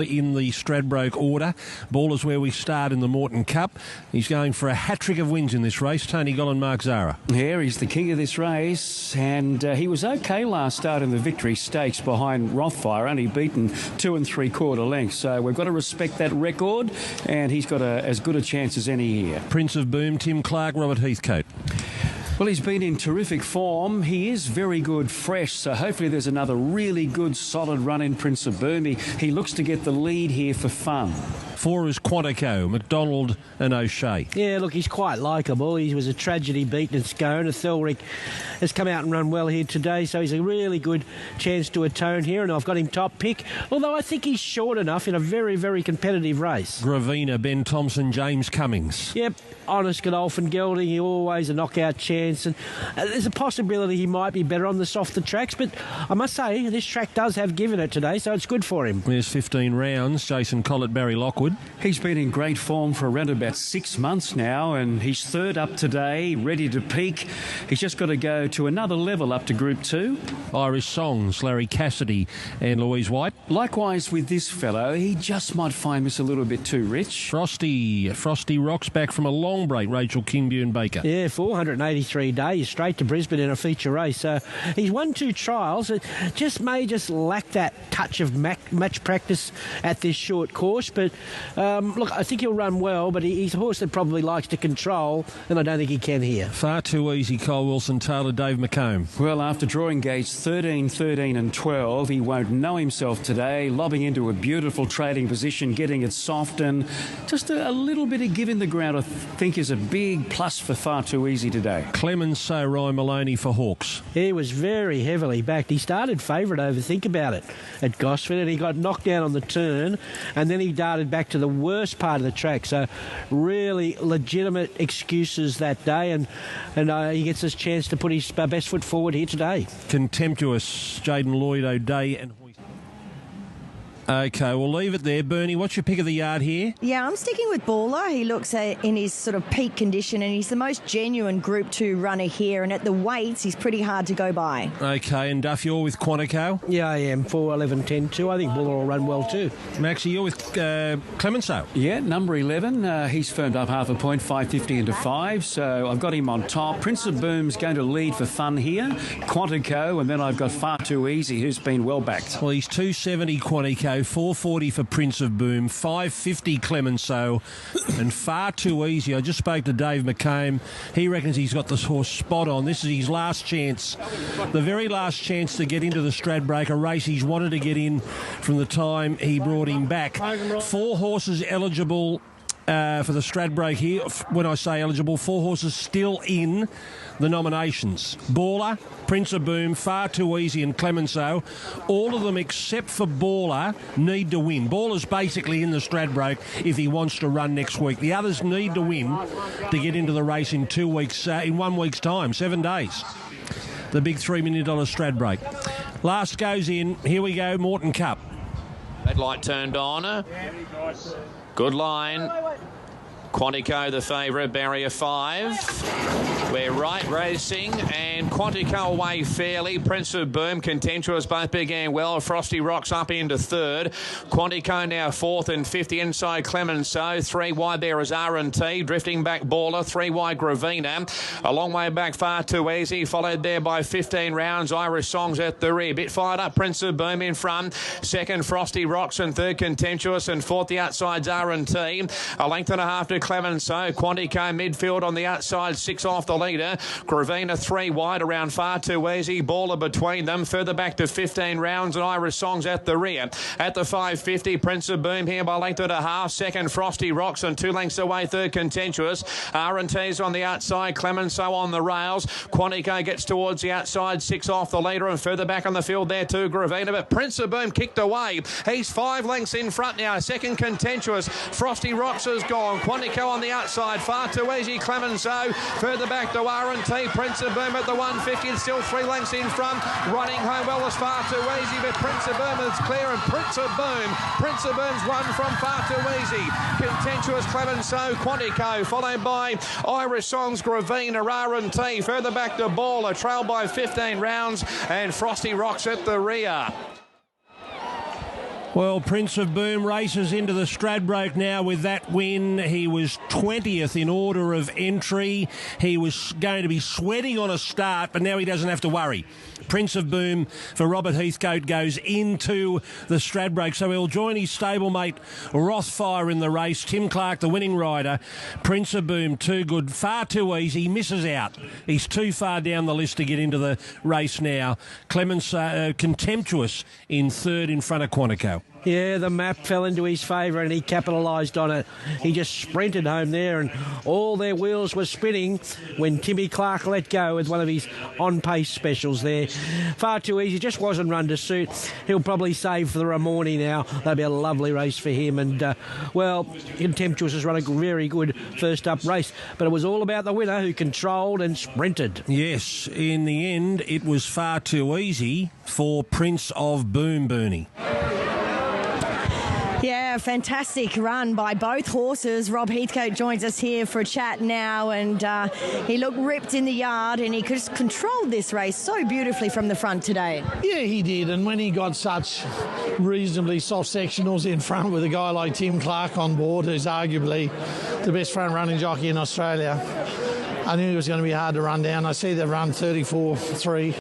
in the Stradbroke order. Ball is where we start in the Moreton Cup. He's going for a hat-trick of wins in this race. Tony Gollan, Mark Zara. Yeah, he's the king of this race, and he was okay last start in the Victory Stakes behind Rothfire, only beaten 2 3/4 lengths. So we've got to respect that record, and he's got as good a chance as any here. Prince of Boom, Tim Clark, Robert Heathcote. Well, he's been in terrific form. He is very good fresh, so hopefully there's another really good, solid run in Prince of Boom. He looks to get the lead here for fun. 4 is Quantico, McDonald and O'Shea. Yeah, look, he's quite likeable. He was a tragedy beaten at Scone. Thelrick has come out and run well here today, so he's a really good chance to atone here, and I've got him top pick, although I think he's short enough in a very, very competitive race. Gravina, Ben Thompson, James Cummings. Yep, honest Godolphin gelding, he always a knockout chance, and there's a possibility he might be better on the softer tracks, but I must say, this track does have given it today, so it's good for him. There's 15 rounds. Jason Collett, Barry Lockwood. He's been in great form for around about 6 months now, and he's third up today, ready to peak. He's just got to go to another level up to Group 2. Irish Songs, Larry Cassidy and Louise White. Likewise with this fellow, he just might find this a little bit too rich. Frosty Rocks back from a long break, Rachel Kimbu Baker. Yeah, 483 days straight to Brisbane in a feature race. So he's won 2 trials. It may just lack that touch of match practice at this short course, but look, I think he'll run well, but he's a horse that probably likes to control, and I don't think he can here. Far Too Easy, Cole Wilson, Taylor, Dave McComb. Well, after drawing gauge 13, 13 and 12, he won't know himself today, lobbing into a beautiful trading position, getting it soft, and just a little bit of give in the ground, I think, is a big plus for Far Too Easy today. Clemenceau, Ryan Maloney for Hawks. He was very heavily backed. He started favourite over Think About It at Gosford, and he got knocked down on the turn, and then he darted back to the worst part of the track. So really legitimate excuses that day, and he gets his chance to put his best foot forward here today. Contemptuous, Jaden Lloyd, O'Day and OK, we'll leave it there. Bernie, what's your pick of the yard here? Yeah, I'm sticking with Baller. He looks in his sort of peak condition, and he's the most genuine Group 2 runner here, and at the weights, he's pretty hard to go by. OK, and Duff, you're with Quantico? Yeah, I am. 4, 11, 10, 2. I think Baller will run well too. Maxie, you're with Clemenceau? Yeah, number 11. He's firmed up half a point, 5.50 into 5, so I've got him on top. Prince of Boom's going to lead for fun here. Quantico, and then I've got Far Too Easy, who's been well backed. Well, he's 270 Quantico, 440 for Prince of Boom, 550 Clemenceau, and Far Too Easy. I just spoke to Dave McComb. He reckons he's got this horse spot on. This is his last chance, the very last chance to get into the Stradbroke, a race he's wanted to get in from the time he brought him back. 4 horses eligible for the Stradbroke here. When I say eligible, 4 horses still in the nominations. Baller, Prince of Boom, Far Too Easy and Clemenceau. All of them except for Baller need to win. Baller's basically in the Stradbroke if he wants to run next week. The others need to win to get into the race in 2 weeks, in 1 week's time, 7 days. The big $3 million Stradbroke. Last goes in. Here we go, Moreton Cup. Red light turned on. Good line. Quantico the favourite, barrier 5. We're right racing, and Quantico away fairly. Prince of Boom, contemptuous, both began well. Frosty Rocks up into 3rd. Quantico now 4th and 50 inside Clemenceau. 3 wide there is R&T, drifting back Baller. 3 wide Gravina. A long way back, Far Too Easy, followed there by 15 rounds. Irish Songs at the rear. Bit fired up, Prince of Boom in front. 2nd, Frosty Rocks, and 3rd, Contemptuous, and 4th, the outside's R&T. A length and a half to Clemenceau. Quantico midfield on the outside, 6 off the leader. Gravina 3 wide around Far Too Easy. Baller between them. Further back to 15 rounds, and Irish Songs at the rear. At the 550, Prince of Boom here by length and a half. 2nd, Frosty Rocks, and 2 lengths away, 3rd, Contemptuous. R&T's on the outside, Clemenceau on the rails. Quantico gets towards the outside, 6 off the leader, and further back on the field there too, Gravina. But Prince of Boom kicked away. He's 5 lengths in front now. 2nd, Contemptuous. Frosty Rocks has gone. Quantico on the outside, Far Too Easy, Clemenceau. Further back to R&T, Prince of Boom at the 150, and still 3 lengths in front. Running home well as Far Too Easy, but Prince of Boom is clear, and Prince of Boom's won from Far Too Easy. Contemptuous, Clemenceau, Quantico, followed by Irish Songs, Gravina, R&T. Further back to Baller, trailed by 15 rounds, and Frosty Rocks at the rear. Well, Prince of Boom races into the Stradbroke now with that win. He was 20th in order of entry. He was going to be sweating on a start, but now he doesn't have to worry. Prince of Boom for Robert Heathcote goes into the Stradbroke, so he'll join his stablemate Rothfire in the race. Tim Clark, the winning rider. Prince of Boom, too good, far too easy, misses out. He's too far down the list to get into the race now. Clemens Contemptuous in third in front of Quantico. Yeah, the map fell into his favour and he capitalised on it. He just sprinted home there and all their wheels were spinning when Timmy Clark let go with one of his on-pace specials there. Far too easy, just wasn't run to suit. He'll probably save for the Ramornie now. That'll be a lovely race for him. And, well, Contemptuous has run a very good first-up race. But it was all about the winner who controlled and sprinted. Yes, in the end, it was far too easy for Prince of Boom, Bernie. Yeah, fantastic run by both horses. Rob Heathcote joins us here for a chat now, and he looked ripped in the yard, and he just controlled this race so beautifully from the front today. Yeah, he did, and when he got such reasonably soft sectionals in front with a guy like Tim Clark on board, who's arguably the best front-running jockey in Australia, I knew it was going to be hard to run down. I see they've run 34-3.